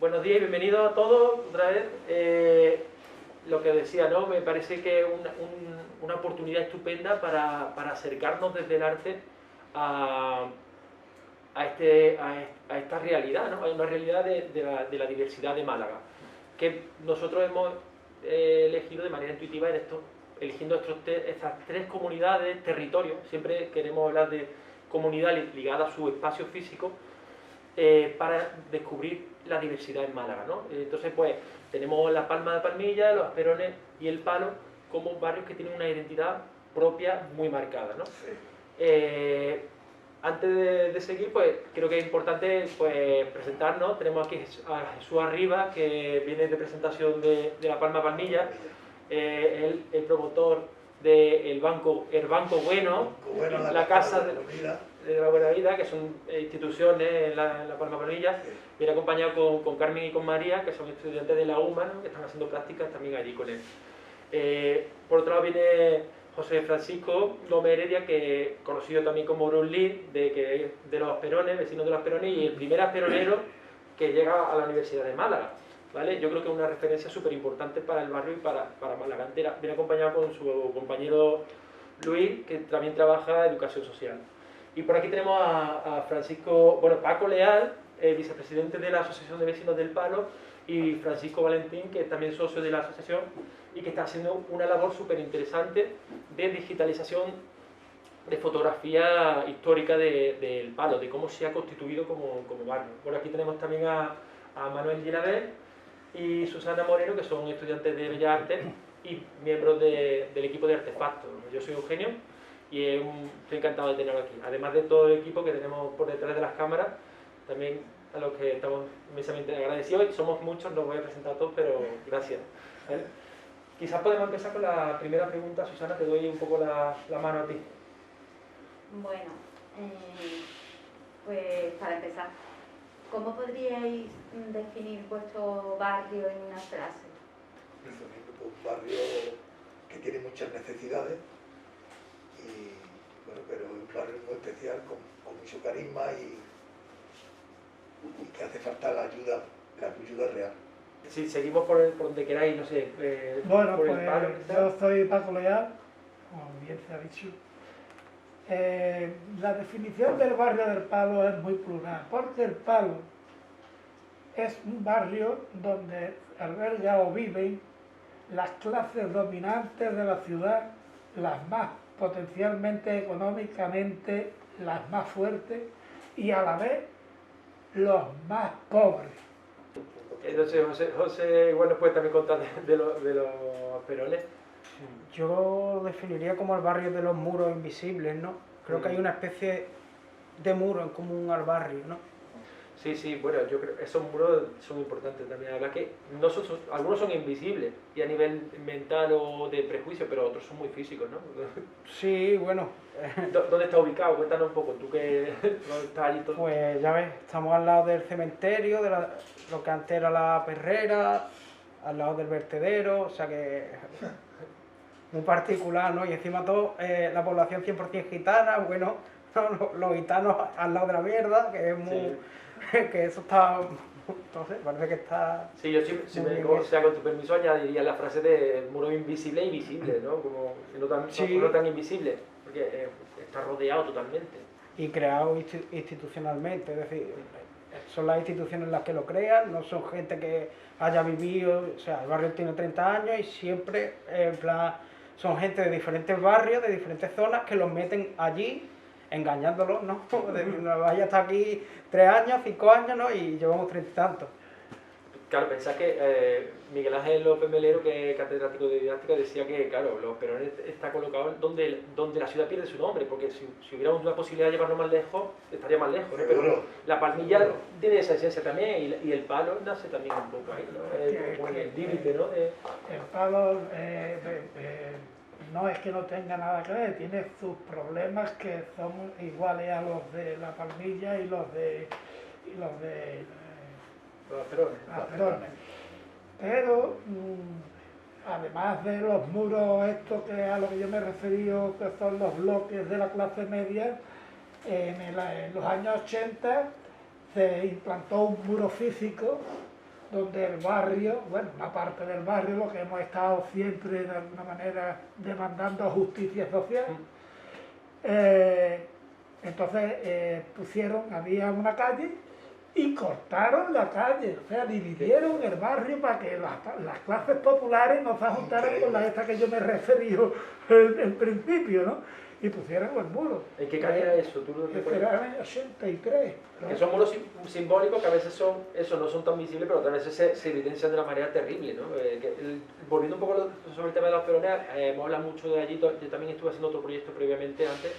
Buenos días y bienvenidos a todos otra vez. Lo que decía, ¿no? Me parece que es una oportunidad estupenda para acercarnos desde el arte a esta realidad, ¿no? Hay una realidad de la diversidad de Málaga, que nosotros hemos elegido de manera intuitiva eligiendo estas tres comunidades, territorios. Siempre queremos hablar de comunidad ligada a su espacio físico, para descubrir la diversidad en Málaga, ¿no? Entonces, pues, tenemos la Palma de Palmilla, los Asperones y el Palo como barrios que tienen una identidad propia muy marcada, ¿no? Sí. Antes de seguir, pues, creo que es importante, pues, presentarnos. Tenemos aquí a Jesús Arriba, que viene de presentación de la Palma de Palmilla, el promotor del Banco Bueno, la Casa de la Buena Vida, que son instituciones en la Palma de Palmilla. Viene acompañado con Carmen y con María, que son estudiantes de la UMA, ¿no? Que están haciendo prácticas también allí con él. Por otro lado viene José Francisco Gómez Heredia, que conocido también como Bruce Lee, de los Asperones, vecino de los Asperones, y el primer asperonero que llega a la Universidad de Málaga, ¿vale? Yo creo que es una referencia súper importante para el barrio y para Málaga entera. Viene acompañado con su compañero Luis, que también trabaja educación social. Y por aquí tenemos a Paco Leal, vicepresidente de la Asociación de Vecinos del Palo, y Francisco Valentín, que es también socio de la asociación y que está haciendo una labor súper interesante de digitalización de fotografía histórica del Palo, de cómo se ha constituido como barrio. Por aquí tenemos también a Manuel Girabel y Susana Moreno, que son estudiantes de Bellas Artes y miembros del equipo de Artefactos. Yo soy Eugenio y estoy encantado de tenerlo aquí. Además de todo el equipo que tenemos por detrás de las cámaras, también a los que estamos inmensamente agradecidos. Somos muchos, no voy a presentar a todos, pero gracias. ¿Vale? Quizás podemos empezar con la primera pregunta. Susana, te doy un poco la mano a ti. Bueno, pues para empezar, ¿cómo podríais definir vuestro barrio en una frase? Un barrio que tiene muchas necesidades, pero un barrio muy especial, con mucho carisma y que hace falta la ayuda real. Si seguimos por donde queráis, no sé. Bueno, por pues el Palo, yo soy Paco Leal, como bien se ha dicho. La definición del barrio del Palo es muy plural, porque el Palo es un barrio donde alberga o viven las clases dominantes de la ciudad, las más potencialmente económicamente, las más fuertes, y a la vez los más pobres. Entonces, José igual nos puede también contar de los Asperones. Yo lo definiría como el barrio de los muros invisibles, ¿no? Creo que hay una especie de muro en común al barrio, ¿no? Sí, bueno, yo creo que esos muros son importantes también. La verdad que algunos son invisibles y a nivel mental o de prejuicio, pero otros son muy físicos, ¿no? Sí, bueno. ¿Dónde está ubicado? Cuéntanos un poco, tú que estás allí todo. Pues ya ves, estamos al lado del cementerio, de lo que antes era la perrera, al lado del vertedero, o sea que muy particular, ¿no? Y encima todo, la población 100% gitana, bueno, los gitanos al lado de la mierda, que es muy... Sí. Que eso está... Entonces, parece que está... Sí, yo con tu permiso añadiría la frase de muro invisible y visible, ¿no? Como no tan invisible, porque está rodeado totalmente. Y creado institucionalmente, es decir, son las instituciones las que lo crean, no son gente que haya vivido, o sea, el barrio tiene 30 años y siempre, en plan, son gente de diferentes barrios, de diferentes zonas, que los meten allí, engañándolos, ¿no? Vaya hasta aquí 3 años, 5 años, ¿no? Y llevamos 30 y tantos. Claro, pensás que Miguel Ángel López Melero, que es catedrático de didáctica, decía que, claro, los Asperones está colocado donde la ciudad pierde su nombre, porque si hubiera una posibilidad de llevarlo más lejos, estaría más lejos, ¿no? Pero la Palmilla tiene esa esencia también, y el Palo nace también un poco ahí, ¿no? Como en el límite, ¿no? El Palo no es que no tenga nada que ver, tiene sus problemas que son iguales a los de la Palmilla y los de los Asperones. Pero además de los muros estos que a lo que yo me he referido, que son los bloques de la clase media, en los años 80 se implantó un muro físico donde el barrio, bueno, una parte del barrio, lo que hemos estado siempre de alguna manera demandando justicia social. Entonces había una calle y cortaron la calle, o sea, dividieron el barrio para que las clases populares no se juntaran con las estas que yo me he referido en principio, ¿no? Y pusieron los muros. ¿En qué calle era eso? ¿Tú lo Este recuerdas? era en el 83. ¿no? Que son muros simbólicos que a veces no son tan visibles, pero otras veces se evidencian de una manera terrible, ¿no? Volviendo un poco sobre el tema de las peroneas, hemos hablado mucho de allí, yo también estuve haciendo otro proyecto previamente antes,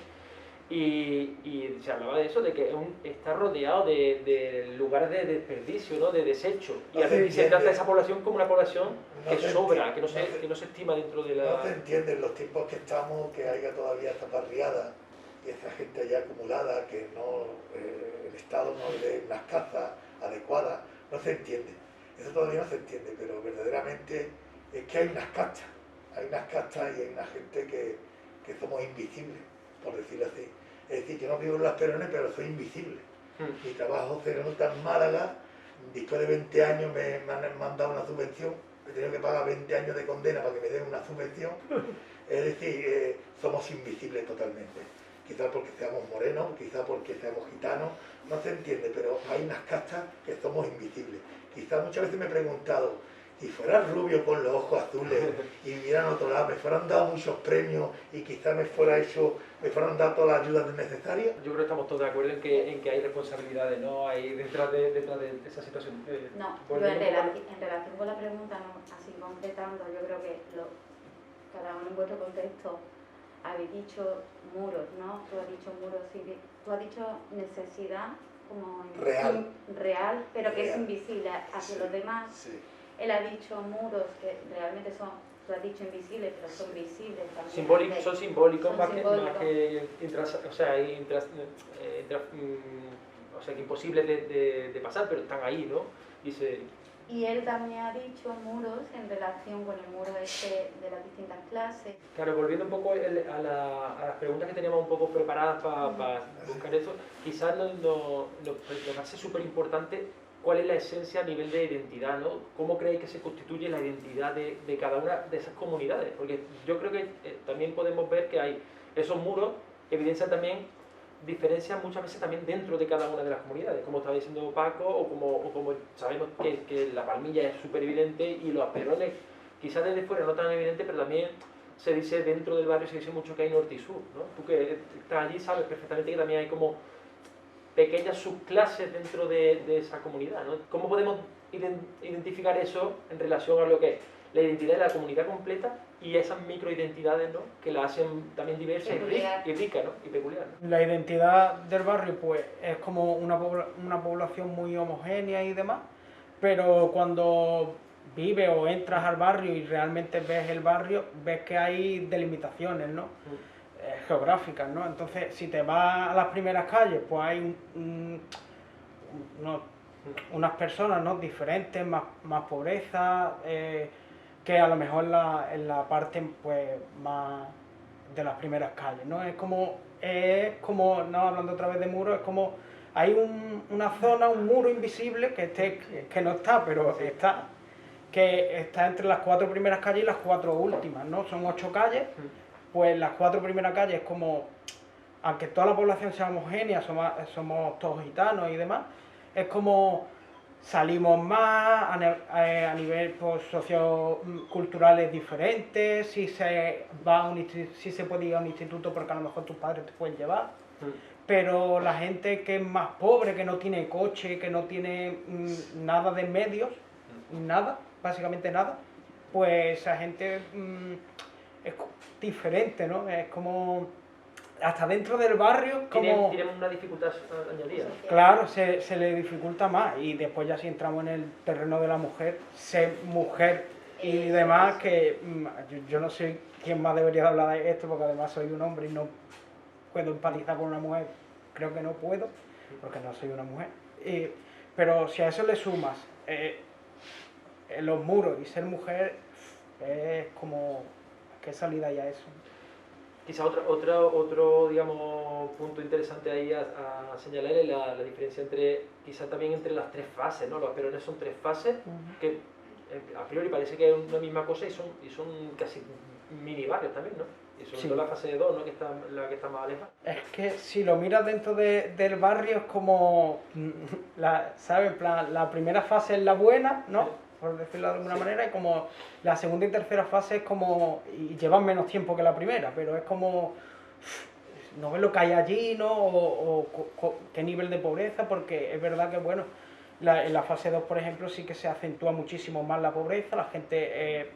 y se hablaba de eso, de que está rodeado de lugares de desperdicio, ¿no? De desecho, y a veces se trata de esa población como una población que sobra, que no se estima dentro de la... No se entiende en los tiempos que estamos que haya todavía esta barriada y esa gente allá acumulada, que no el Estado no le dé unas casas adecuadas, no se entiende. Eso todavía no se entiende, pero verdaderamente es que hay unas castas y hay una gente que somos invisibles, por decirlo así. Es decir, yo no vivo en Las Perones, pero soy invisible. Mi trabajo se nota en Málaga, después de 20 años me han mandado una subvención, he tenido que pagar 20 años de condena para que me den una subvención. Es decir, somos invisibles totalmente. Quizás porque seamos morenos, quizás porque seamos gitanos, no se entiende, pero hay unas castas que somos invisibles. Quizás muchas veces me he preguntado, si fuera rubio con los ojos azules y viviera en otro lado, me fueran dado muchos premios y quizás me fueran dado todas las ayudas necesarias. Yo creo que estamos todos de acuerdo en que hay responsabilidades, ¿no? Hay detrás de esa situación. No, yo en relación con la pregunta, ¿no? Así completando, yo creo que cada uno en vuestro contexto habéis dicho muros, ¿no? Tú has dicho muros, tú has dicho necesidad como real, pero que es invisible hacia los demás. Sí. Él ha dicho muros que realmente son, tú has dicho invisibles, pero son visibles también. Son simbólicos Son más simbólicos. que que imposibles de pasar, pero están ahí, ¿no? Y él también ha dicho muros en relación con el muro este de las distintas clases. Claro, volviendo un poco a las preguntas que teníamos un poco preparadas para buscar eso, quizás nos parece súper importante cuál es la esencia a nivel de identidad, ¿no? ¿Cómo creéis que se constituye la identidad de cada una de esas comunidades? Porque yo creo que también podemos ver que hay esos muros, evidencian también diferencias muchas veces también dentro de cada una de las comunidades, como estaba diciendo Paco, o como sabemos que la Palmilla es súper evidente y los Perones quizás desde fuera no tan evidente, pero también se dice dentro del barrio, se dice mucho que hay norte y sur, ¿no? Tú que estás allí sabes perfectamente que también hay como pequeñas subclases dentro de esa comunidad, ¿no? ¿Cómo podemos identificar eso en relación a lo que es la identidad de la comunidad completa y esas microidentidades, ¿no? Que la hacen también diversa y rica, ¿no? Y peculiar, ¿no? La identidad del barrio pues es como una población muy homogénea y demás, pero cuando vives o entras al barrio y realmente ves el barrio, ves que hay delimitaciones, ¿no? Geográficas, ¿no? Entonces, si te vas a las primeras calles, pues hay unas personas, ¿no? Diferentes, más pobreza, que a lo mejor en la parte pues más de las primeras calles, ¿no? Es como no hablando otra vez de muros, es como hay una zona, un muro invisible que no está, pero está, que está entre las 4 primeras calles y las 4 últimas, ¿no? Son 8 calles, pues las 4 primeras calles como, aunque toda la población sea homogénea, somos todos gitanos y demás, es como salimos más a nivel pues, socioculturales diferentes, si se puede ir a un instituto porque a lo mejor tus padres te pueden llevar, pero la gente que es más pobre, que no tiene coche, que no tiene nada de medios, nada, básicamente nada, pues esa gente es diferente, ¿no? Es como hasta dentro del barrio como... Tienen una dificultad añadida. Claro, se le dificulta más y después ya si entramos en el terreno de la mujer, ser mujer y demás, que yo no sé quién más debería de hablar de esto porque además soy un hombre y no puedo empatizar con una mujer, creo que no puedo porque no soy una mujer, pero si a eso le sumas los muros y ser mujer, es como... ¿qué salida hay a eso? Quizá otro digamos, punto interesante ahí a señalar es la diferencia quizá también entre las tres fases, ¿no? Los Asperones son tres fases que a priori parece que es una misma cosa y son casi mini barrios también, ¿no? Y sobre todo la fase 2, ¿no? Que está la que está más alejada. Es que si lo miras dentro del barrio es como, ¿sabes? En plan, la primera fase es la buena, ¿no? Por decirlo de alguna manera, y como la segunda y tercera fase es como, y llevan menos tiempo que la primera, pero es como, no ves lo que hay allí, ¿no? O qué nivel de pobreza, porque es verdad que, bueno, en la fase 2, por ejemplo, sí que se acentúa muchísimo más la pobreza, la gente...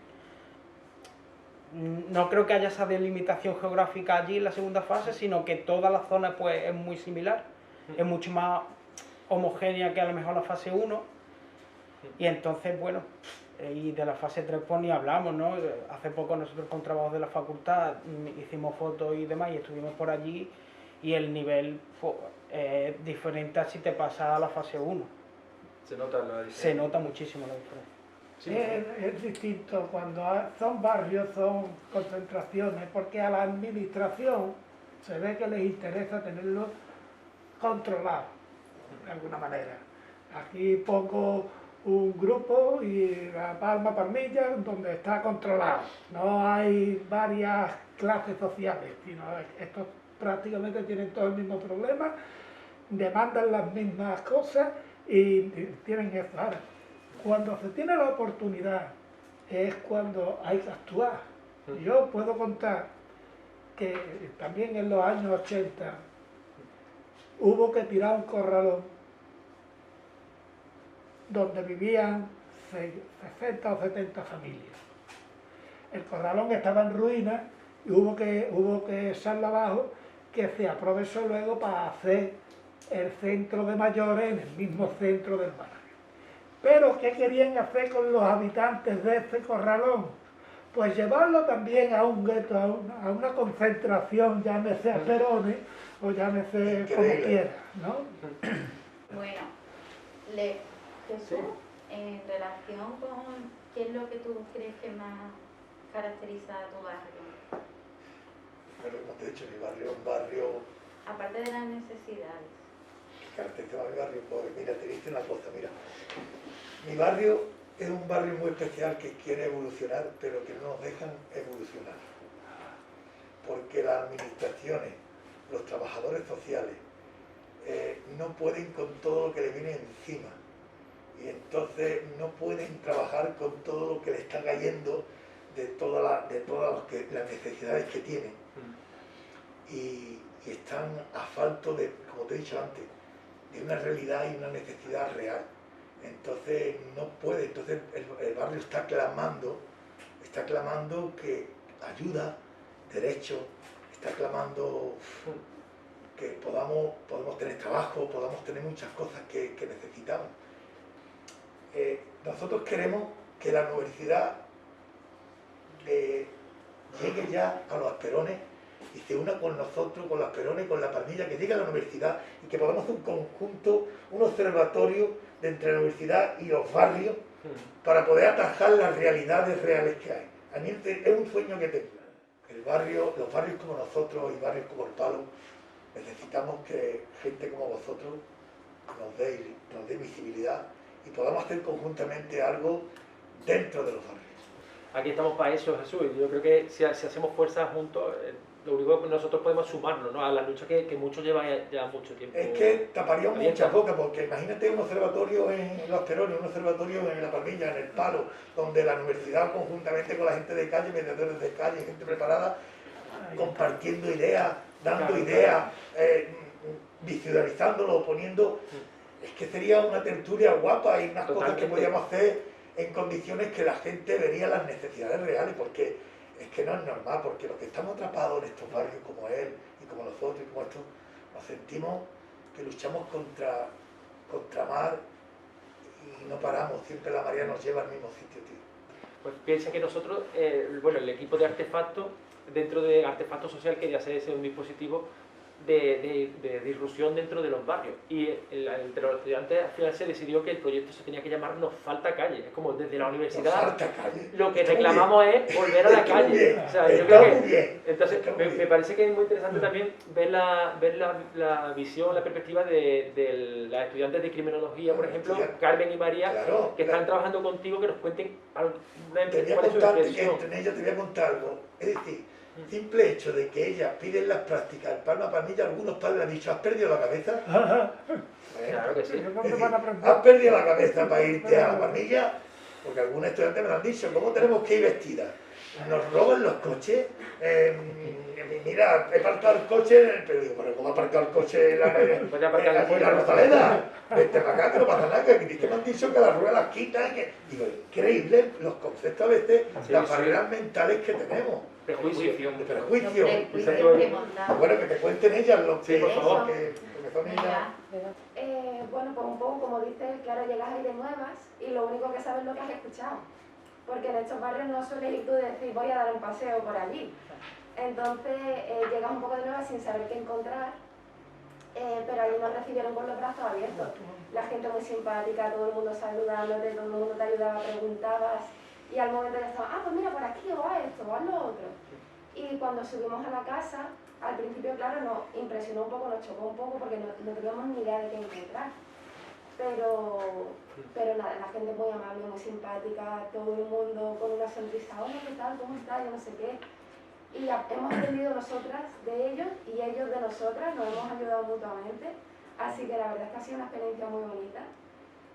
no creo que haya esa delimitación geográfica allí en la segunda fase, sino que toda la zona pues es muy similar, es mucho más homogénea que a lo mejor la fase 1, y entonces, bueno, y de la fase 3 pues ni hablamos, ¿no? Hace poco nosotros con trabajos de la facultad hicimos fotos y demás y estuvimos por allí y el nivel pues, es diferente a si te pasas a la fase 1. Se nota la diferencia. Se nota muchísimo la diferencia. Sí, Es distinto cuando son barrios, son concentraciones, porque a la administración se ve que les interesa tenerlo controlado, de alguna manera. Aquí pongo un grupo y La Palma, Palmilla, donde está controlado. No hay varias clases sociales, sino estos prácticamente tienen todo el mismo problema, demandan las mismas cosas y tienen eso. Ahora, cuando se tiene la oportunidad es cuando hay que actuar. Yo puedo contar que también en los años 80 hubo que tirar un corralón donde vivían 60 o 70 familias. El corralón estaba en ruinas y hubo que echarlo abajo, que se aprovechó luego para hacer el centro de mayores en el mismo centro del barrio. Pero ¿qué querían hacer con los habitantes de ese corralón? Pues llevarlo también a un gueto, a una concentración, llámese Asperones o llámese como quiera, ¿no? Bueno, Jesús, en relación con qué es lo que tú crees que más caracteriza a tu barrio. Pero como te he dicho, mi barrio es un barrio... Aparte de las necesidades. ¿Qué caracteriza a mi barrio? Pues mira, te dice una cosa, mira. Mi barrio es un barrio muy especial que quiere evolucionar, pero que no nos dejan evolucionar. Porque las administraciones, los trabajadores sociales, no pueden con todo lo que le viene encima. Y entonces no pueden trabajar con todo lo que le está cayendo de todas las necesidades que tienen. Y están a falto de, como te he dicho antes, de una realidad y una necesidad real. Entonces no puede, entonces el barrio está clamando que ayuda, derecho, está clamando que podamos tener trabajo, podamos tener muchas cosas que necesitamos. Nosotros queremos que la universidad llegue ya a los Asperones y se una con nosotros, con los Asperones, con la Palmilla, que llegue a la universidad y que podamos hacer un conjunto, un observatorio de entre la universidad y los barrios para poder atajar las realidades reales que hay. A mí es un sueño que tengo. Los barrios como nosotros y barrios como El Palo, necesitamos que gente como vosotros nos dé visibilidad y podamos hacer conjuntamente algo dentro de los barrios. Aquí estamos para eso, Jesús. Yo creo que si hacemos fuerzas juntos, lo único que nosotros podemos sumarnos, ¿no?, a la lucha que muchos llevan ya mucho tiempo. Es que taparíamos muchas bocas, porque imagínate un observatorio en Los Asperones, un observatorio en La Palmilla, en El Palo, donde la universidad conjuntamente con la gente de calle, mediadores de calle, gente preparada, compartiendo ideas, dando ideas, visualizándolo, poniendo... Es que sería una tertulia guapa y unas cosas que podíamos hacer en condiciones que la gente vería las necesidades reales, porque es que no es normal, porque los que estamos atrapados en estos barrios como él y como nosotros y como estos, nos sentimos que luchamos contra mar y no paramos, siempre la marea nos lleva al mismo sitio, tío. Pues piensa que nosotros, bueno, el equipo de Artefacto, dentro de Artefacto Social quería hacer ese un dispositivo de disrupción dentro de los barrios. Y entre los estudiantes al final se decidió que el proyecto se tenía que llamar Nos falta calle. Es como desde la universidad falta calle. lo que Está muy reclamamos es volver a la Está muy calle. bien, O sea, yo está creo muy que, bien, entonces está muy me bien. parece que es muy interesante también ver la visión, la perspectiva de las estudiantes de criminología, por ejemplo, Carmen y María, Claro, que están claro. trabajando contigo, que nos cuenten Te voy a cuál es su contar, impresión. entre ellas te voy a contar algo. Es decir, simple hecho de que ellas piden las prácticas, el Palma Palmilla, algunos padres han dicho, ¿has perdido la cabeza? Claro que sí. ¿Y Es dónde decir, van a ¿has aprender? perdido la cabeza para irte a la Palmilla? Porque algunos estudiantes me lo han dicho, ¿cómo tenemos que ir vestidas? Nos roban los coches. Mira, he aparcado el coche, pero digo, ¿pero cómo ha aparcado el coche Puede aparcar aquí en la fuera. Rosaleda? Vete para acá, que no pasa nada, que aquí me han dicho que las ruedas las quitan. Digo, increíble los conceptos a veces, Sí, las sí. barreras mentales que tenemos. Prejuicio. De Los prejuicio. prejuicios que montamos. Bueno, que te cuenten ellas lo que, Sí, por favor. porque son ellas. Bueno, pues un poco como dices, claro, llegas ahí de nuevas y lo único que sabes es lo que has escuchado. Porque en estos barrios no sueles ir tú y decir, voy a dar un paseo por allí. Entonces llegas un poco de nuevas sin saber qué encontrar, pero allí nos recibieron con los brazos abiertos. La gente muy simpática, todo el mundo saludándote, todo el mundo te ayudaba, preguntabas. Y al momento ya estaba, pues mira, por aquí, o a esto, o a lo otro. Y cuando subimos a la casa, al principio, claro, nos impresionó un poco, nos chocó un poco porque no teníamos ni idea de qué encontrar. Pero nada, la gente muy amable, muy simpática, todo el mundo con una sonrisa, hola, ¿qué tal? ¿Cómo estás? Yo no sé qué. Y hemos aprendido nosotras de ellos y ellos de nosotras, nos hemos ayudado mutuamente. Así que la verdad es que ha sido una experiencia muy bonita.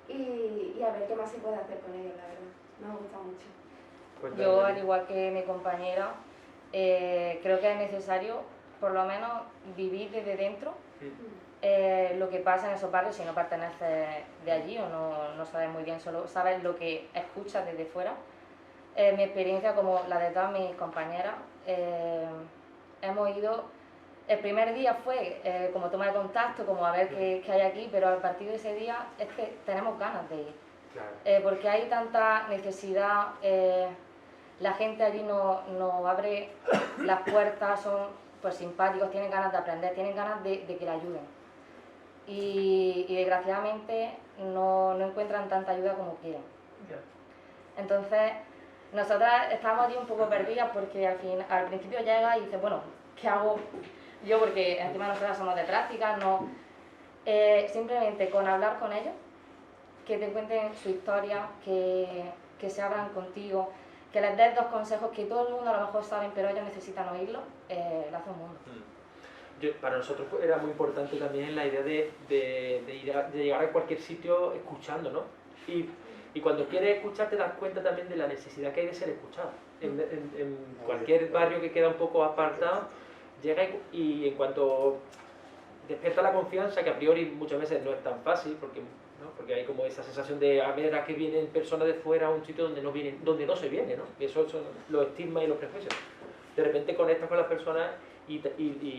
Y a ver qué más se puede hacer con ellos, la verdad. Nos gusta mucho. Pues Yo, dale. al igual que mi compañera, creo que es necesario, por lo menos, vivir desde dentro lo que pasa en esos barrios si no perteneces de allí o no sabes muy bien, solo sabes lo que escuchas desde fuera. Mi experiencia, como la de todas mis compañeras, hemos ido. El primer día fue como toma de contacto, como a ver qué hay aquí, pero a partir de ese día es que tenemos ganas de ir. Claro. Porque hay tanta necesidad, la gente allí nos abre las puertas, son pues simpáticos, tienen ganas de aprender, tienen ganas de que le ayuden. Y desgraciadamente no encuentran tanta ayuda como quieren. Entonces, nosotras estábamos allí un poco perdidas porque al principio llega y dices, bueno, ¿qué hago yo? Porque encima nosotras somos de práctica, simplemente con hablar con ellos, que te cuenten su historia, que se abran contigo, que les des 2 consejos que todo el mundo a lo mejor saben, pero ellos necesitan oírlo, le hace un mundo. Para nosotros era muy importante también la idea de llegar a cualquier sitio escuchando, ¿no? Y cuando quieres escuchar te das cuenta también de la necesidad que hay de ser escuchado. En cualquier barrio que queda un poco apartado, llega y en cuanto despierta la confianza, que a priori muchas veces no es tan fácil, porque hay como esa sensación de a ver a qué vienen personas de fuera a un sitio donde no se viene, ¿no? Y eso son los estigmas y los prejuicios. De repente conectas con las personas y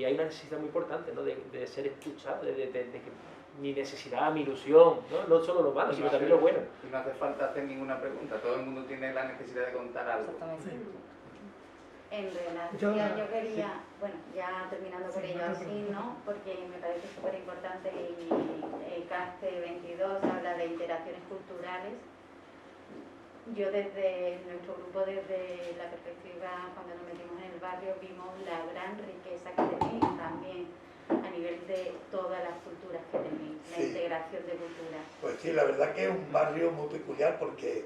hay una necesidad muy importante, ¿no? de ser escuchado, de que mi necesidad, mi ilusión, no solo lo malo, sino también lo bueno. Y no hace falta hacer ninguna pregunta, todo el mundo tiene la necesidad de contar algo. Exactamente. En relación, yo quería, bueno, ya terminando por ello así, ¿no? Porque me parece súper importante y el CASTE 22 habla de interacciones culturales. Yo desde nuestro grupo, desde la perspectiva, cuando nos metimos en el barrio, vimos la gran riqueza que tenéis también a nivel de todas las culturas que tenéis, la Sí. integración de culturas. Pues sí, la verdad que es un barrio muy peculiar porque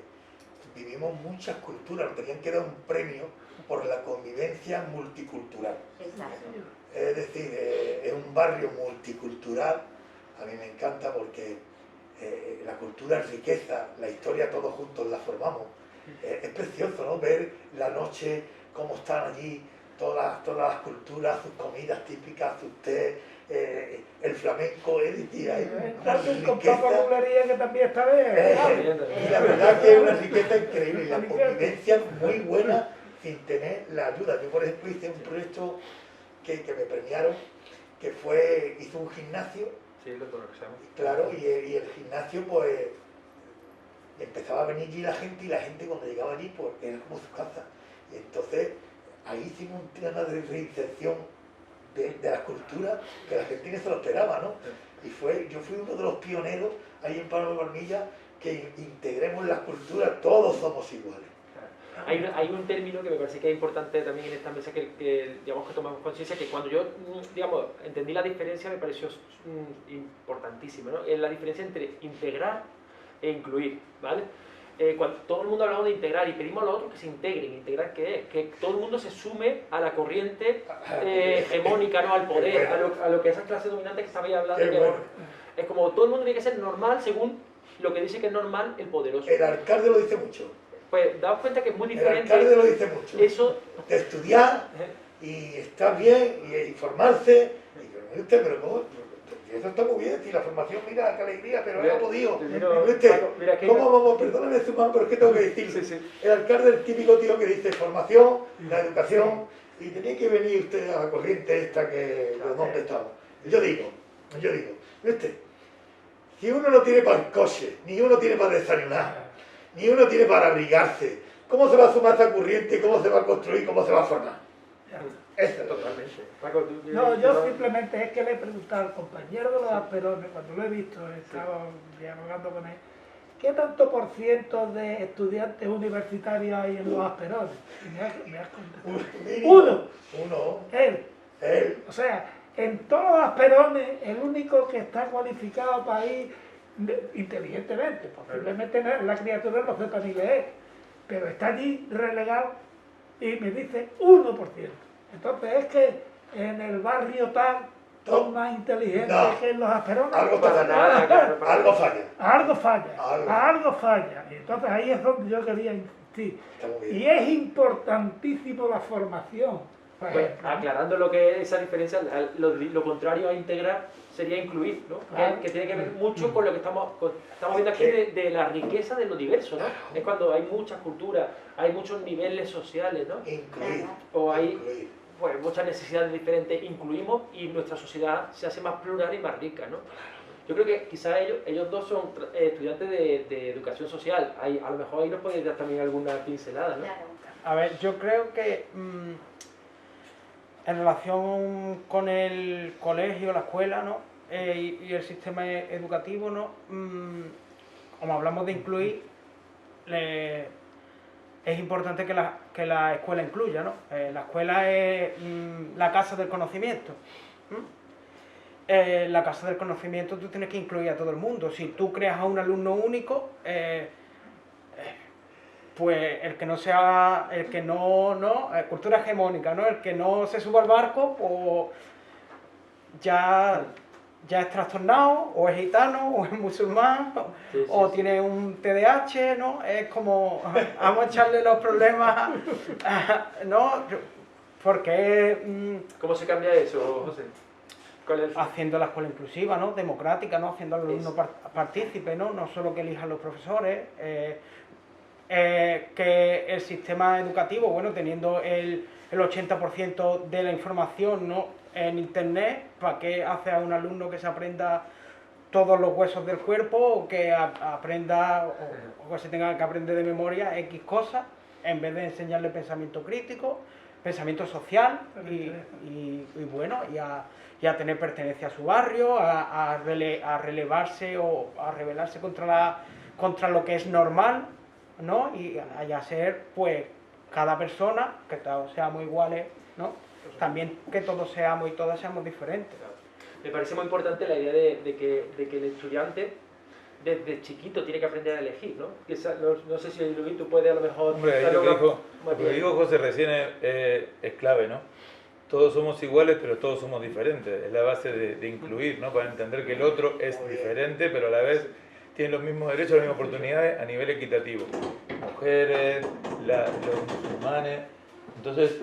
vivimos muchas culturas, nos tenían que dar un premio por la convivencia multicultural. Exacto. Es decir, es un barrio multicultural, a mí me encanta porque la cultura es riqueza, la historia todos juntos la formamos. Es precioso, ¿no? Ver la noche, cómo están allí todas las culturas, sus comidas típicas, sus té, el flamenco, es decir, hay una Con riqueza. Papa Bulería, que también está bien. Y la verdad que es una riqueza increíble, y la convivencia muy buena sin tener la ayuda. Yo, por ejemplo, hice un proyecto que me premiaron, que hizo un gimnasio. Sí, lo conocemos. Claro, y el gimnasio, pues, empezaba a venir allí la gente cuando llegaba allí, pues, era como su casa. Y entonces, ahí hicimos un tema de reinserción de las culturas que la gente se lo esperaba, ¿no? Y yo fui uno de los pioneros ahí en Palo de Hormilla que integremos las culturas, todos somos iguales. Hay un término que me parece que es importante también en esta mesa que digamos que tomamos conciencia, que cuando yo digamos, entendí la diferencia me pareció importantísimo, ¿no? Es la diferencia entre integrar e incluir, ¿vale? Cuando todo el mundo hablamos de integrar y pedimos a los otros que se integren. ¿Integrar qué es? Que todo el mundo se sume a la corriente hegemónica, ¿no? Al poder, a lo que esas clases dominantes que estabais hablando. Bueno. Es como todo el mundo tiene que ser normal según lo que dice que es normal el poderoso. El alcalde lo dice mucho. Pues daos cuenta que es muy diferente. El alcalde lo dice mucho. Eso, de estudiar y estar bien y formarse. Y yo, pero ¿cómo? Eso está muy bien, si la formación, mira, qué alegría, pero no ha podido. ¿Cómo vamos? Perdóname, Zumán, pero es que tengo que decirlo. Sí. El alcalde es el típico tío que dice formación, la educación, y tenía que venir usted a la corriente esta que donde estamos. Yo digo, ¿viste? Si uno no tiene para el coche, ni uno tiene para desayunar, ni uno tiene para abrigarse, ¿cómo se va a sumar esta corriente? ¿Cómo se va a construir? ¿Cómo se va a formar? Eso. Totalmente. Paco, no, yo simplemente es que le he preguntado al compañero de los Asperones, cuando lo he visto, estaba dialogando con él, ¿qué tanto por ciento de estudiantes universitarios hay en los Asperones? Y me has contestado. Uno. Él. O sea, en todos los Asperones, el único que está cualificado para ir inteligentemente, posiblemente la criatura no sepa ni leer, pero está allí relegado y me dice 1%. Entonces es que en el barrio tal son más inteligentes que en los Asperones. Algo falla. Y entonces ahí es donde yo quería insistir. Y es importantísimo la formación. Pues, aclarando lo que es esa diferencia, lo contrario a integrar sería incluir, ¿no? Claro. Que tiene que ver mucho con lo que estamos viendo aquí de la riqueza de lo diverso, ¿no? Es cuando hay muchas culturas, hay muchos niveles sociales, ¿no? Incluir. O hay pues, muchas necesidades diferentes, incluimos y nuestra sociedad se hace más plural y más rica, ¿no? Yo creo que quizás ellos dos son estudiantes de educación social, a lo mejor ahí nos podéis dar también alguna pincelada, ¿no? Claro. A ver, yo creo que en relación con el colegio, la escuela, ¿no? Y el sistema educativo, ¿no? Como hablamos de incluir, es importante que la escuela incluya, ¿no? La escuela es la casa del conocimiento. La casa del conocimiento tú tienes que incluir a todo el mundo. Si tú creas a un alumno único, pues el que no sea, cultura hegemónica, ¿no? El que no se suba al barco, pues ya es trastornado, o es gitano, o es musulmán, o tiene un TDAH, ¿no? Es como, vamos a echarle los problemas, ¿no? Porque... ¿Cómo se cambia eso, José? Haciendo la escuela inclusiva, ¿no? Democrática, ¿no? Haciendo al alumno partícipe, ¿no? No solo que elijan los profesores, que el sistema educativo, bueno, teniendo el 80% de la información, ¿no? En internet, ¿para qué hace a un alumno que se aprenda todos los huesos del cuerpo o que aprenda o que se tenga que aprender de memoria X cosas en vez de enseñarle pensamiento crítico, pensamiento social y bueno, y a tener pertenencia a su barrio, a relevarse o a rebelarse contra lo que es normal, ¿no? Y a ser, pues, cada persona, que todos seamos iguales, ¿no? También que todos seamos y todas seamos diferentes. Me parece muy importante la idea de que el estudiante desde chiquito tiene que aprender a elegir, ¿no? No sé si Luis tú puedes a lo mejor... Hombre, lo que dijo José recién es clave, ¿no? Todos somos iguales, pero todos somos diferentes. Es la base de incluir, ¿no? Para entender que el otro es diferente, pero a la vez tiene los mismos derechos, las mismas oportunidades a nivel equitativo. Mujeres, los musulmanes... Entonces,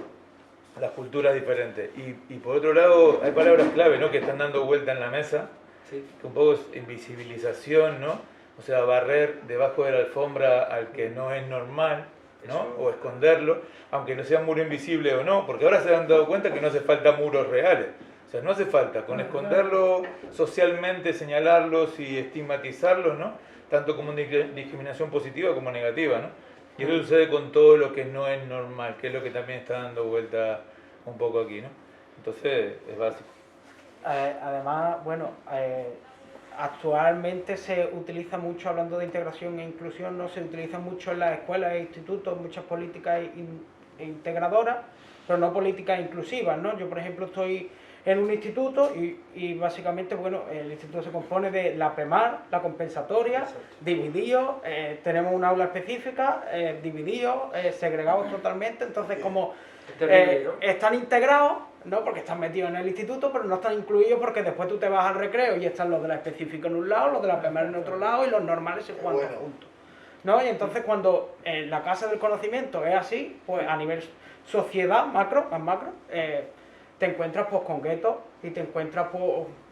las culturas diferentes. Y por otro lado, hay palabras clave, ¿no? Que están dando vuelta en la mesa, que un poco es invisibilización, ¿no? O sea, barrer debajo de la alfombra al que no es normal, ¿no? O esconderlo, aunque no sea un muro invisible o no, porque ahora se han dado cuenta que no hace falta muros reales. O sea, no hace falta, con esconderlo socialmente, señalarlos y estigmatizarlos, ¿no? Tanto como discriminación positiva como negativa, ¿no? Y eso sucede con todo lo que no es normal, que es lo que también está dando vuelta un poco aquí, ¿no? Entonces es básico. Además, bueno, actualmente se utiliza mucho, hablando de integración e inclusión, ¿no? Se utiliza mucho en las escuelas e institutos muchas políticas integradoras, pero no políticas inclusivas, ¿no? Yo, por ejemplo, estoy en un instituto y básicamente, bueno, el instituto se compone de la PEMAR, la compensatoria, divididos, tenemos un aula específica, divididos, segregados totalmente, entonces como están integrados, ¿no? Porque están metidos en el instituto, pero no están incluidos porque después tú te vas al recreo y están los de la específica en un lado, los de la PEMAR en otro lado y los normales se juegan todos juntos, ¿no? Y entonces cuando la casa del conocimiento es así, pues a nivel sociedad, más macro, te encuentras pues con guetos y te encuentras pues,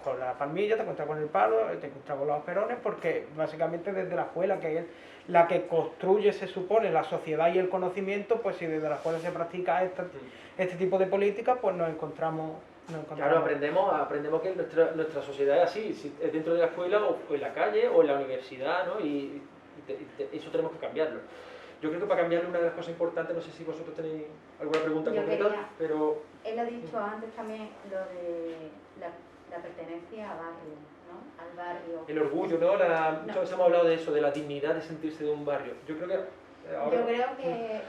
con la palmilla, te encuentras con el palo, te encuentras con los perones, porque básicamente desde la escuela, que es la que construye, se supone, la sociedad y el conocimiento, pues si desde la escuela se practica este tipo de políticas, pues nos encontramos. Claro, aprendemos que nuestra sociedad es así, si es dentro de la escuela o en la calle o en la universidad, ¿no? Y eso tenemos que cambiarlo. Yo creo que para cambiarlo una de las cosas importantes, no sé si vosotros tenéis alguna pregunta concreta, pero... Él ha dicho antes también lo de la pertenencia a barrio, ¿no? Al barrio. El orgullo, ¿no? Muchas veces hemos hablado de eso, de la dignidad de sentirse de un barrio. Yo creo que ahora... Yo creo que...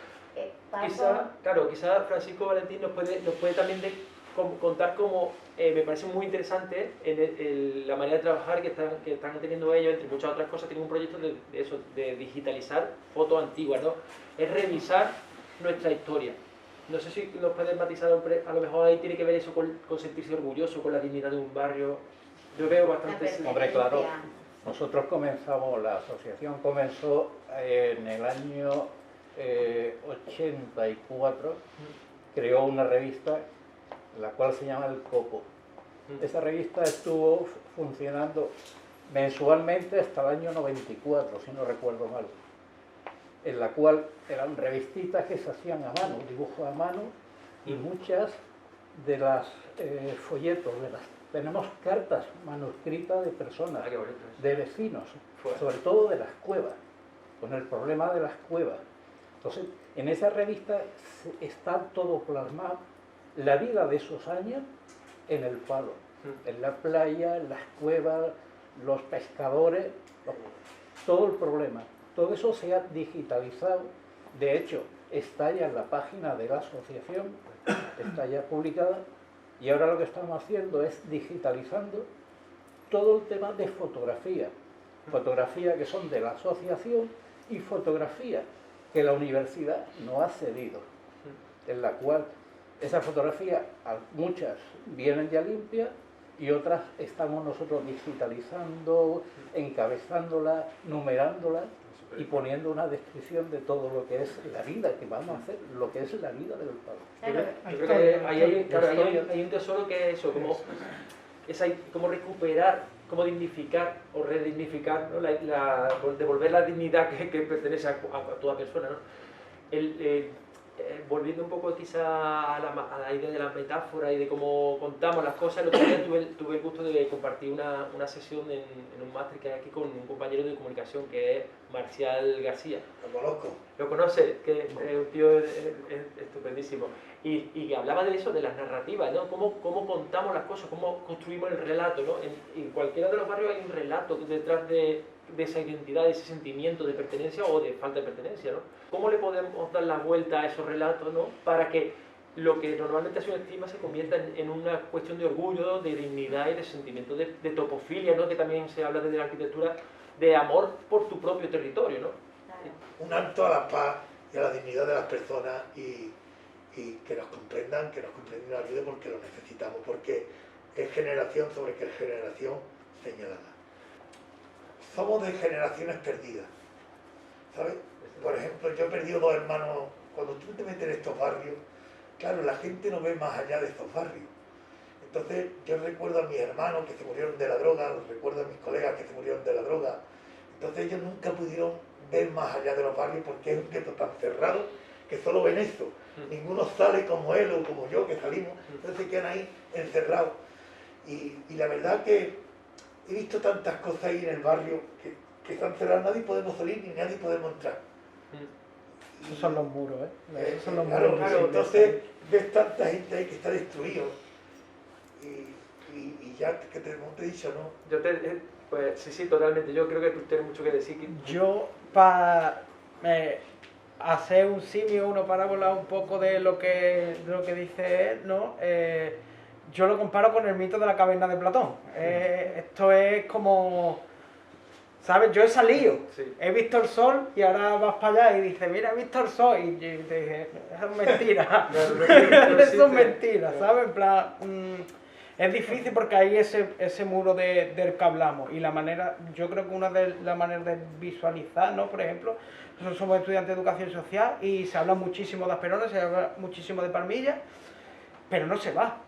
Quizá Francisco Valentín nos puede también contar cómo me parece muy interesante la manera de trabajar que están teniendo ellos, entre muchas otras cosas. Tienen un proyecto de digitalizar fotos antiguas, ¿no? Es revisar nuestra historia. No sé si nos puedes matizar, a lo mejor ahí tiene que ver eso con sentirse orgulloso, con la dignidad de un barrio. Yo veo bastante... Hombre, claro, nosotros la asociación comenzó en el año 84, creó una revista, la cual se llama El Copo. Esa revista estuvo funcionando mensualmente hasta el año 94, si no recuerdo mal, en la cual eran revistitas que se hacían a mano, dibujos a mano, y muchas de las folletos, tenemos cartas manuscritas de personas, de vecinos, sobre todo de las cuevas, con el problema de las cuevas. Entonces, en esa revista está todo plasmado, la vida de esos años en el Palo, en la playa, en las cuevas, los pescadores, todo el problema. Todo eso se ha digitalizado, de hecho está ya en la página de la asociación, está ya publicada, y ahora lo que estamos haciendo es digitalizando todo el tema de fotografía que son de la asociación y fotografía que la universidad nos ha cedido, en la cual esa fotografía, muchas vienen ya limpias y otras estamos nosotros digitalizando, encabezándolas, numerándolas y poniendo una descripción de todo lo que es la vida que vamos a hacer, lo que es la vida del Palo. Yo creo que hay un tesoro que es eso, como recuperar, como dignificar o redignificar, ¿no? Devolver la dignidad que pertenece a toda persona, ¿no? Volviendo un poco quizá a la idea de la metáfora y de cómo contamos las cosas, el otro día tuve el gusto de compartir una sesión en un máster que hay aquí con un compañero de comunicación que es Marcial García. Lo conozco. ¿Lo conoces? Que es un tío estupendísimo. Y hablaba de eso, de las narrativas, ¿no? Cómo contamos las cosas, cómo construimos el relato, ¿no? En cualquiera de los barrios hay un relato detrás de esa identidad, de ese sentimiento de pertenencia o de falta de pertenencia, ¿no? ¿Cómo le podemos dar la vuelta a esos relatos, ¿no? Para que lo que normalmente se estima se convierta en una cuestión de orgullo, de dignidad y de sentimiento de topofilia, ¿no? Que también se habla desde la arquitectura, de amor por tu propio territorio, ¿no? Un alto a la paz y a la dignidad de las personas y que nos comprendan y nos ayuden porque lo necesitamos, porque es generación sobre que es generación señalada. Somos de generaciones perdidas, ¿sabes? Por ejemplo, yo he perdido 2 hermanos. Cuando tú te metes en estos barrios, claro, la gente no ve más allá de estos barrios. Entonces, yo recuerdo a mis hermanos que se murieron de la droga, recuerdo a mis colegas que se murieron de la droga. Entonces, ellos nunca pudieron ver más allá de los barrios porque es un gueto tan cerrado que solo ven eso. Ninguno sale como él o como yo, que salimos, entonces se quedan ahí encerrados. Y la verdad que he visto tantas cosas ahí en el barrio que están cerradas, nadie podemos salir ni nadie podemos entrar. Esos son los muros, ¿eh? Esos son los Claro, muros. entonces ves tanta gente ahí que está destruido y ya que te he dicho, ¿no? Pues sí, totalmente. Yo creo que tú tienes mucho que decir. Yo, para hacer un simio, una parábola un poco de lo que dice él, ¿no? Yo lo comparo con el mito de la caverna de Platón. Esto es como, ¿sabes? Yo he salido, he visto el sol y ahora vas para allá y dices, mira, he visto el sol. Y yo te dije, eso es mentira. Eso es mentira, ¿sabes? En plan, es difícil porque hay ese muro del que hablamos. Y la manera, yo creo que una de las maneras de visualizar, ¿no? Por ejemplo, nosotros somos estudiantes de educación social y se habla muchísimo de Asperones, se habla muchísimo de Palmilla, pero no se va.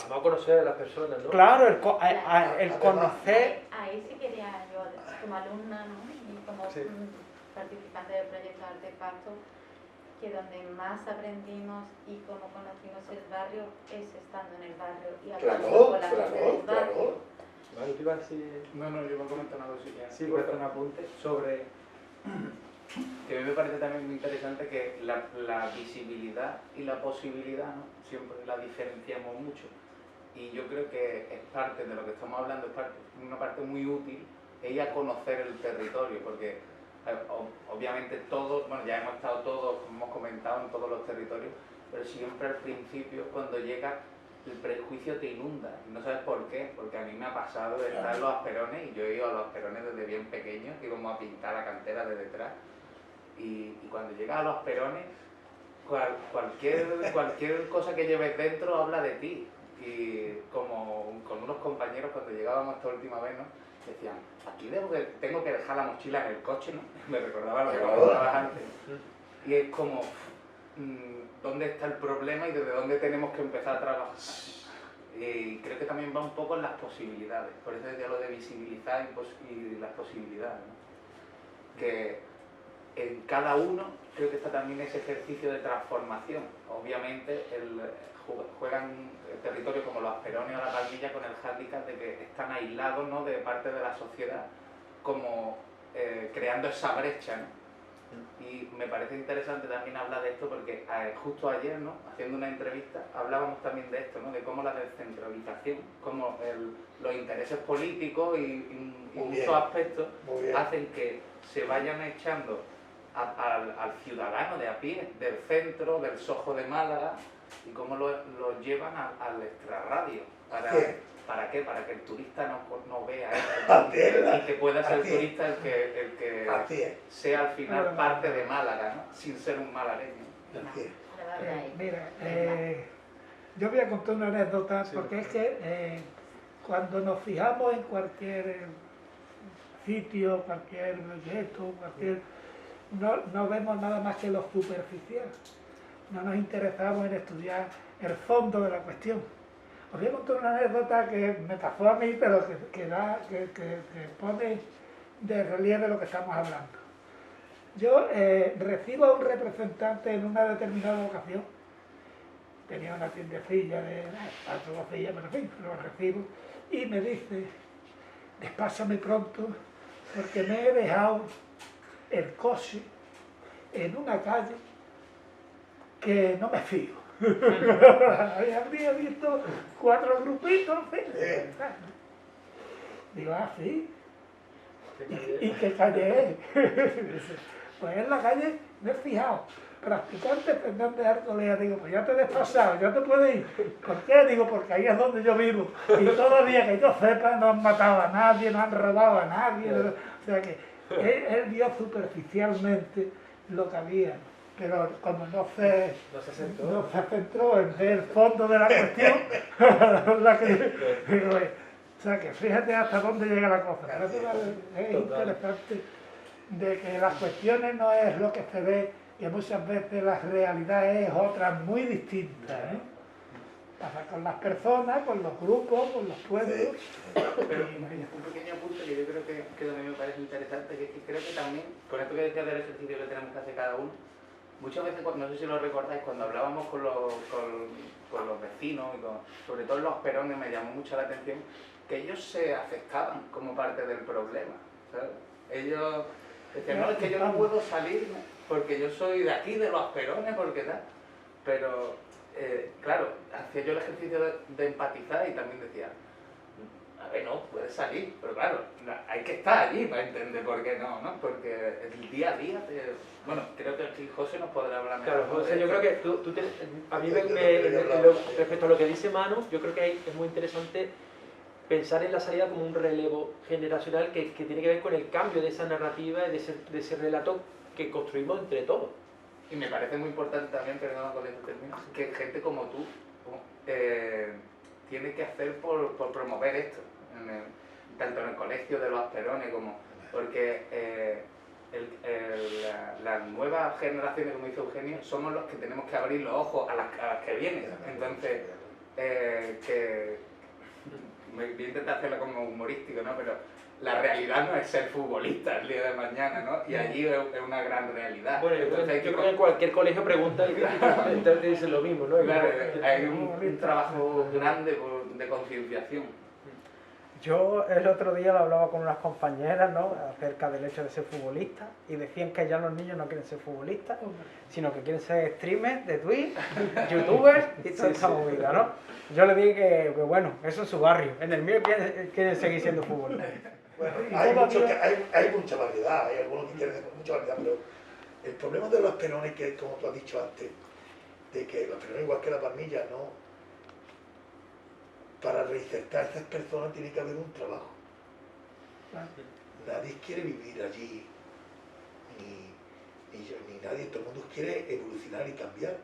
Vamos a conocer a las personas, ¿no? Claro, el conocer... Ahí sí quería yo, como alumna, ¿no? Y como participante del proyecto Artefacto, que donde más aprendimos y cómo conocimos el barrio es estando en el barrio y hablando con la gente del barrio. Vale, ¿tú ibas a decir? No, yo voy a comentar una cosilla. Sí, voy a hacer un apunte sobre que a mí me parece también muy interesante que la visibilidad y la posibilidad, ¿no? Siempre la diferenciamos mucho. Y yo creo que es parte de lo que estamos hablando, es una parte muy útil, ella conocer el territorio, porque obviamente todos, bueno, ya hemos estado todos, como hemos comentado, en todos los territorios, pero siempre al principio, cuando llega, el prejuicio te inunda. No sabes por qué, porque a mí me ha pasado de estar en los Asperones, y yo he ido a los Asperones desde bien pequeño, que íbamos a pintar la cantera de detrás, y cuando llegas a los Asperones, cualquier cosa que lleves dentro habla de ti. Y como con unos compañeros cuando llegábamos esta última vez, ¿no? Decían, aquí tengo que dejar la mochila en el coche, ¿no? Me recordaba lo que contabas antes. Y es como, ¿dónde está el problema y desde dónde tenemos que empezar a trabajar? Y creo que también va un poco en las posibilidades, por eso decía lo de visibilizar y las posibilidades, ¿no? Que en cada uno creo que está también ese ejercicio de transformación. Obviamente juegan territorios como los Asperones o la Palmilla con el hándicap de que están aislados, ¿no? De parte de la sociedad, como creando esa brecha, ¿no? Y me parece interesante también hablar de esto porque justo ayer, ¿no? Haciendo una entrevista, hablábamos también de esto, ¿no? De cómo la descentralización, cómo los intereses políticos y muchos aspectos hacen que se vayan echando al ciudadano de a pie, del centro, del Soho de Málaga, y cómo lo llevan al extrarradio. ¿Para qué? Para que el turista no vea eso, y que pueda ser el turista el que sea al final parte de Málaga, ¿no? Sin ser un malagueño. Mira, yo voy a contar una anécdota porque es que cuando nos fijamos en cualquier sitio, cualquier proyecto, no vemos nada más que lo superficial. No nos interesamos en estudiar el fondo de la cuestión. Os voy a contar una anécdota que me pasó a mí, pero que pone de relieve lo que estamos hablando. Yo recibo a un representante en una determinada ocasión, tenía una tiendecilla de pero en fin, lo recibo, y me dice, despáchame pronto, porque me he dejado el coche en una calle que no me fío. Había visto 4 grupitos, digo, sí. ¿Y qué calle es? Pues en la calle me he fijado. Practicante Fernández Arcolea, digo, pues ya te he despasado, ya te puedes ir. ¿Por qué? Digo, porque ahí es donde yo vivo. Y todavía que yo sepa, no han matado a nadie, no han robado a nadie. O sea que él vio superficialmente lo que había. Pero como no se centró en ver el fondo de la cuestión, o sea que fíjate hasta dónde llega la cosa. Pero es interesante de que las cuestiones no es lo que se ve, que muchas veces la realidad es otra muy distinta. Pasa con las personas, con los grupos, con los pueblos. Pero un pequeño punto que yo creo que también me parece interesante, que es que creo que también, con esto que decía del ejercicio que tenemos que hacer cada uno, muchas veces, no sé si lo recordáis, cuando hablábamos con los vecinos, y sobre todo los Asperones, me llamó mucho la atención que ellos se aceptaban como parte del problema, ¿sabes? Ellos decían, no, es que yo no puedo salirme porque yo soy de aquí, de los Asperones, porque tal, pero claro, hacía yo el ejercicio de empatizar y también decía, a ver, no, puedes salir, pero claro, hay que estar allí para entender por qué no, ¿no? Porque el día a día, bueno, creo que aquí José nos podrá hablar mejor. Claro, José, yo creo que a mí respecto a lo que dice Manu, yo creo que es muy interesante pensar en la salida como un relevo generacional que tiene que ver con el cambio de esa narrativa y de ese relato que construimos entre todos. Y me parece muy importante también, perdona con este término, que gente como tú tiene que hacer por promover esto, tanto en el colegio de los Asperones como... Porque las nuevas generaciones, como dice Eugenio, somos los que tenemos que abrir los ojos a las que vienen. Entonces, voy a intentar hacerlo como humorístico, ¿no? Pero la realidad no es ser futbolista el día de mañana, ¿no? Y allí es una gran realidad. Bueno, entonces, yo creo que en cualquier colegio pregunta y te dicen lo mismo, ¿no? Claro, hay un trabajo grande de concienciación. Yo el otro día lo hablaba con unas compañeras, ¿no?, acerca del hecho de ser futbolista, y decían que ya los niños no quieren ser futbolistas, sino que quieren ser streamers de Twitch, youtubers y toda esta movida, ¿no? Yo le dije que bueno, eso es su barrio, en el mío quieren seguir siendo futbolistas. Bueno, hay mucha variedad, hay algunos que quieren mucha variedad, pero el problema de los Asperones, que es como tú has dicho antes, de que los Asperones, igual que la Palmilla, ¿no? Para reinsertar a estas personas tiene que haber un trabajo. Nadie quiere vivir allí, ni nadie, todo el mundo quiere evolucionar y cambiar,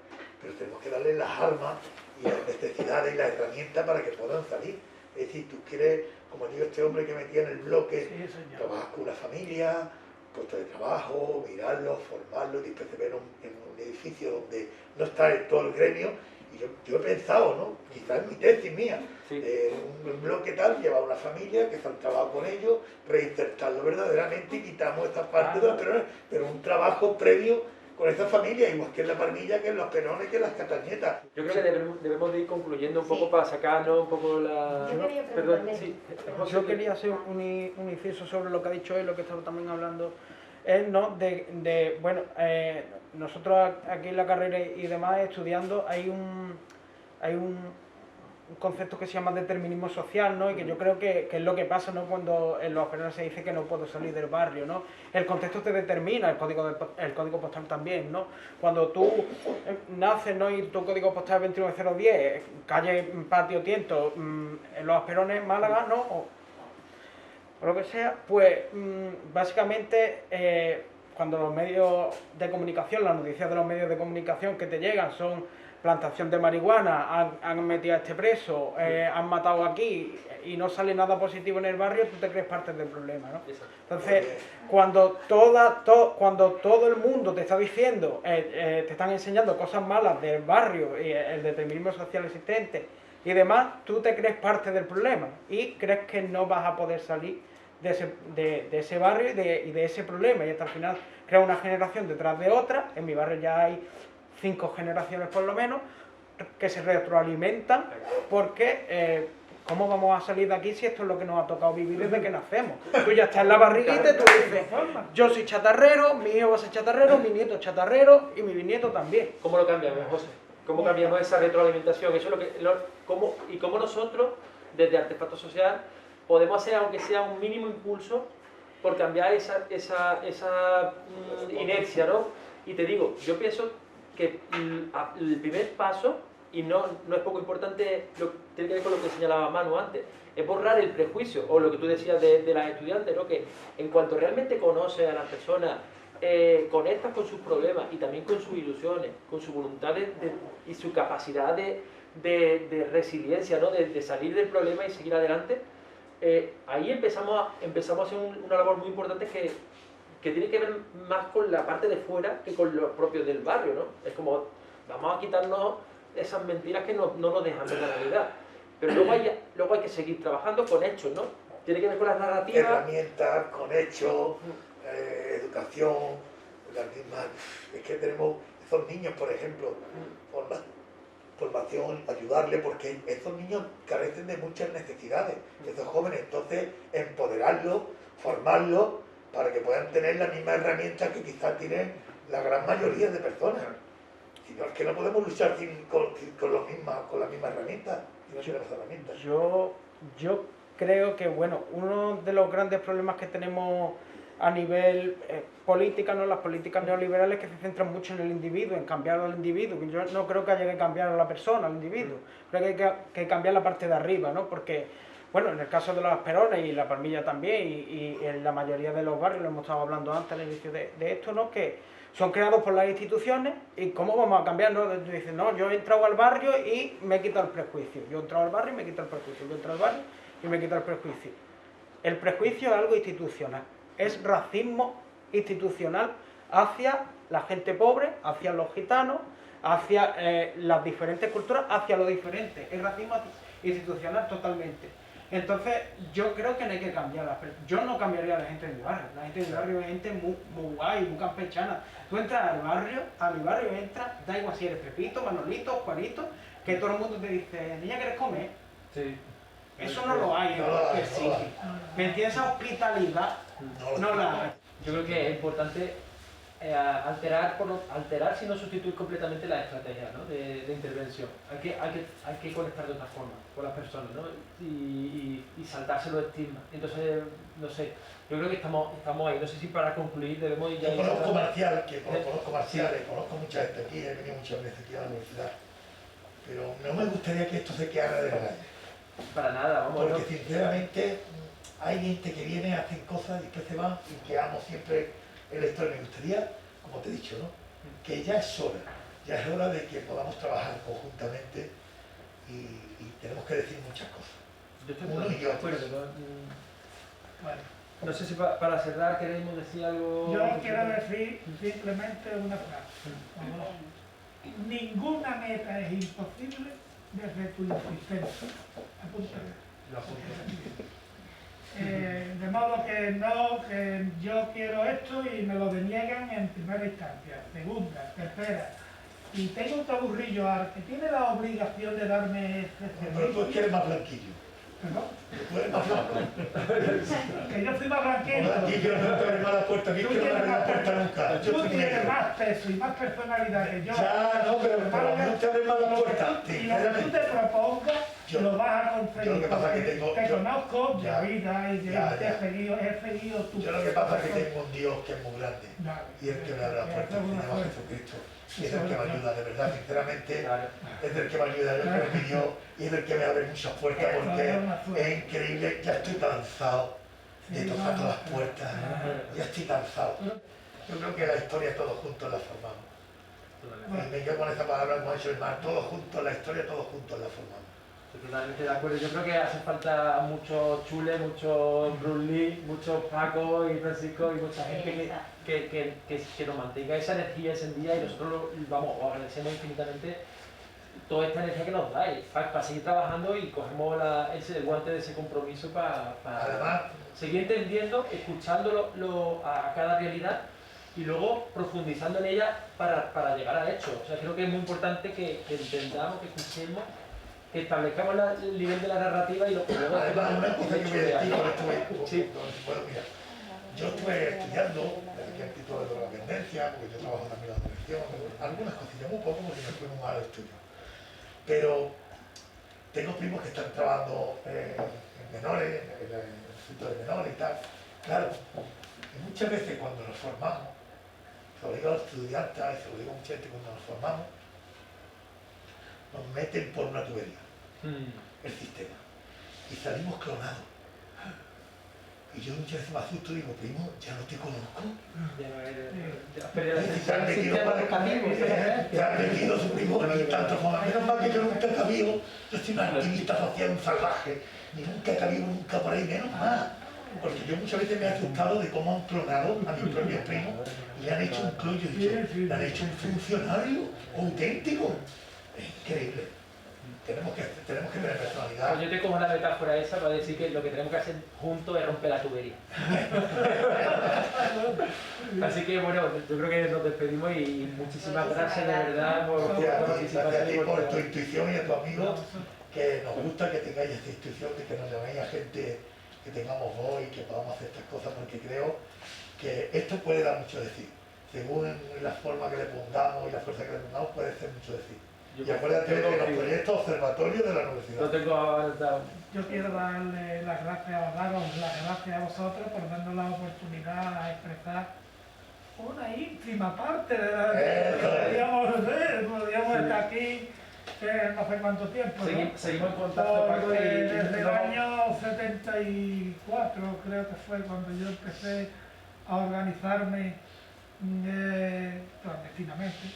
pero tenemos que darle las armas y las necesidades y las herramientas para que puedan salir. Es decir, tú quieres, como digo, este hombre que metía en el bloque, trabajar con una familia, puesto de trabajo, mirarlos, formarlos, y después te ven en un edificio donde no está todo el gremio. Y yo he pensado, ¿no? Quizás en mi tesis mía, un bloque tal, lleva una familia que se han trabajado con ellos, reinsertarlo verdaderamente y quitamos esta parte de los Asperones, pero un trabajo previo con esa familia, igual que en la Palmilla, que en los Asperones, que en las Catañetas. Yo creo que debemos de ir concluyendo un poco para sacarnos un poco la... Yo quería hacer un inciso sobre lo que ha dicho él, lo que estaba también hablando él, ¿no? Bueno, nosotros aquí en la carrera y demás estudiando hay un concepto que se llama determinismo social, ¿no? Y que yo creo que es lo que pasa, ¿no?, cuando en los Asperones se dice que no puedo salir del barrio, ¿no? El contexto te determina, el código postal también, ¿no? Cuando tú naces, ¿no?, y tu código postal es 29010, calle Patio Tiento, en los Asperones, Málaga, ¿no?, o lo que sea, pues básicamente cuando los medios de comunicación, las noticias de los medios de comunicación que te llegan son plantación de marihuana, han metido a este preso, han matado aquí y no sale nada positivo en el barrio, tú te crees parte del problema, ¿no? Entonces, cuando todo el mundo te está diciendo, te están enseñando cosas malas del barrio y el determinismo social existente y demás, tú te crees parte del problema y crees que no vas a poder salir de ese barrio y de ese problema, y hasta al final crea una generación detrás de otra. En mi barrio ya hay 5 generaciones por lo menos que se retroalimentan, porque ¿cómo vamos a salir de aquí si esto es lo que nos ha tocado vivir desde que nacemos? Tú ya estás en la barriguita y tú dices, yo soy chatarrero, mi hijo va a ser chatarrero, mi nieto es chatarrero y mi bisnieto también. ¿Cómo lo cambiamos, José? ¿Cómo cambiamos esa retroalimentación? Eso es cómo nosotros, desde Artefacto Social, podemos hacer, aunque sea un mínimo impulso, por cambiar esa inercia, ¿no? Y te digo, yo pienso que el primer paso, y no es poco importante, tiene que ver con lo que señalaba Manu antes, es borrar el prejuicio, o lo que tú decías de las estudiantes, ¿no? Que en cuanto realmente conoces a las personas, conectas con sus problemas y también con sus ilusiones, con su voluntad y su capacidad de resiliencia, ¿no? De salir del problema y seguir adelante, ahí empezamos a hacer una labor muy importante que tiene que ver más con la parte de fuera que con los propios del barrio, ¿no? Es como, vamos a quitarnos esas mentiras que no nos dejan ver la realidad. Pero luego hay que seguir trabajando con hechos, ¿no? Tiene que ver con las narrativas. Herramientas, con hechos, educación, las mismas. Es que tenemos esos niños, por ejemplo, formación, ayudarle, porque esos niños carecen de muchas necesidades, esos jóvenes. Entonces, empoderarlos, formarlos, para que puedan tener las mismas herramientas que quizás tienen la gran mayoría de personas. Sino que no podemos luchar con las mismas herramientas. No tenemos herramientas. Yo creo que, bueno, uno de los grandes problemas que tenemos a nivel política, ¿no? Las políticas neoliberales que se centran mucho en el individuo, en cambiar al individuo. Yo no creo que haya que cambiar a la persona, al individuo. Creo que hay que cambiar la parte de arriba, ¿no? Porque, bueno, en el caso de los Asperones y la Palmilla también, y en la mayoría de los barrios, lo hemos estado hablando antes al inicio de esto, ¿no? Que son creados por las instituciones, y ¿cómo vamos a cambiar? ¿No? Tú dices, no, yo he entrado al barrio y me he quitado el prejuicio. Yo he entrado al barrio y me he quitado el prejuicio. Yo he entrado al barrio y me he quitado el prejuicio. El prejuicio es algo institucional. Es racismo institucional hacia la gente pobre, hacia los gitanos, hacia las diferentes culturas, hacia lo diferente. Es racismo institucional totalmente. Entonces, yo creo que no hay que cambiar. Yo no cambiaría a la gente de mi barrio. La gente de mi barrio es gente muy guay, muy campechana. Tú entras al barrio, a mi barrio entras, da igual si eres Pepito, Manolito, Juanito, que todo el mundo te dice, niña, ¿quieres comer? Sí. Eso no lo hay en cualquier sitio. ¿Me entiendes? Esa hospitalidad no la hay. Yo creo que es importante alterar sino sustituir completamente la estrategia, ¿no? de intervención. Hay que conectar de otra forma con las personas, ¿no? y saltarse los estigmas. Entonces, no sé, yo creo que estamos ahí. No sé si para concluir debemos ir ya... Yo conozco marciales, conozco mucha gente aquí, he venido muchas veces aquí a la universidad, pero no me gustaría que esto se quedara de la calle. Para nada, vamos. Porque sinceramente hay gente que viene, hacen cosas y después se van y quedamos siempre en la historia. Me gustaría, como te he dicho, ¿no? Que ya es hora de que podamos trabajar conjuntamente y tenemos que decir muchas cosas. Yo estoy Uno y otro. Bueno, No sé si para cerrar queremos decir algo... yo quiero decir simplemente una frase. Ninguna meta es imposible desde tu existencia. Apúntale. Lo apunto. De modo que no, que yo quiero esto y me lo deniegan en primera instancia, segunda, tercera. Y tengo otro burrillo que tiene la obligación de darme este Pero tú es que eres más blanquillo. ¿Perdón? Tú eres más blanco. Que yo soy más blanquito. Blanquillo no te abre más la puerta, que Tú no me tienes abre la puerta nunca. Yo Tú estoy tienes negro. más peso y más personalidad que yo. Ya, no, pero a mí no te abre más la puerta. Y lo que tú te propongas, Yo- lo vas a conseguir. yo lo que pasa es que tengo- Te yo- conozco de ya, la vida y ya, he ya. seguido tu... Yo lo que pasa es que tengo un Dios que es muy grande Vale. y el que me abre la puerta se llama Jesucristo. Y es el que me ayuda, de verdad, sinceramente, Claro. es el que me ayuda, es el que me pidió y es el que me abre muchas puertas porque es increíble, ya estoy cansado de tocar todas las puertas, ya estoy cansado. Yo creo que la historia todos juntos la formamos. Y me quedo con esa palabra como ha hecho el mar, todos juntos, la historia todos juntos la formamos. Estoy totalmente de acuerdo. Yo creo que hace falta muchos Chule, muchos Bruce Lee, muchos Paco y Francisco y mucha gente que nos mantenga esa energía encendida y nosotros os agradecemos infinitamente toda esta energía que nos dais para seguir trabajando y cogemos el guante de ese compromiso para Además, seguir entendiendo, escuchando a cada realidad y luego profundizando en ella para llegar a hechos. O sea, creo que es muy importante que entendamos, que escuchemos, que establezcamos el nivel de la narrativa y lo que luego... además una cosa que voy a decir, con esto Sí. bueno, mira, yo estuve estudiando desde el título de drogodependencia, porque yo trabajo también en la dirección, algunas cosillas, muy poco porque me fue muy mal el estudio. Pero tengo primos que están trabajando en menores, en el centro de menores y tal. Claro, y muchas veces cuando nos formamos, se lo digo a los estudiantes, se lo digo a mucha gente cuando nos formamos, nos meten por una tubería, el sistema, y salimos clonados. Y yo muchas veces me asusto y digo, primo, ya no te conozco. Te has metido su primo y tanto como menos mal que yo nunca he cabido, yo soy un activista social, un salvaje, y nunca he cabido nunca por ahí, menos mal. Porque yo muchas veces me he asustado de cómo han clonado a mis propios primos y le han hecho un clon, yo he dicho, le han hecho un funcionario auténtico. Es increíble. Tenemos que tener personalidad. Pues yo te cojo la metáfora esa para decir que lo que tenemos que hacer juntos es romper la tubería. Así que bueno, yo creo que nos despedimos y muchísimas gracias de verdad por tu Gracias a participación. ti por tu intuición y a tu amigo, que nos gusta que tengáis esta intuición, de que nos llaméis a gente que tengamos voz y que podamos hacer estas cosas, porque creo que esto puede dar mucho de sí. según la forma que le pongamos y la fuerza que le pongamos, puede ser mucho decir. Yo Y acuérdate de los proyectos observatorios de la no universidad. tengo ahora. Yo quiero daros las gracias a vosotros por darnos la oportunidad a expresar una ínfima parte de la podríamos estar aquí no sé cuánto tiempo, ¿no? Seguimos en contacto, Paco, Desde el año 74 creo que fue cuando yo empecé a organizarme clandestinamente.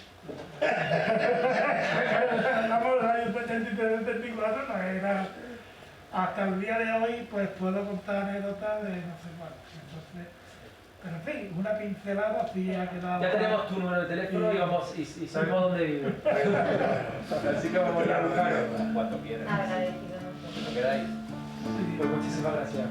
Hablamos del año 73-74, no era. Hasta el día de hoy pues puedo contar anécdotas de no sé cuánto. Entonces, pero en fin, una pincelada sí ha quedado. Ya tenemos tu número de teléfono y sabemos dónde vives. Así que vamos a buscar cuando quieras. Agradecido. Cuando queráis. Pues muchísimas gracias.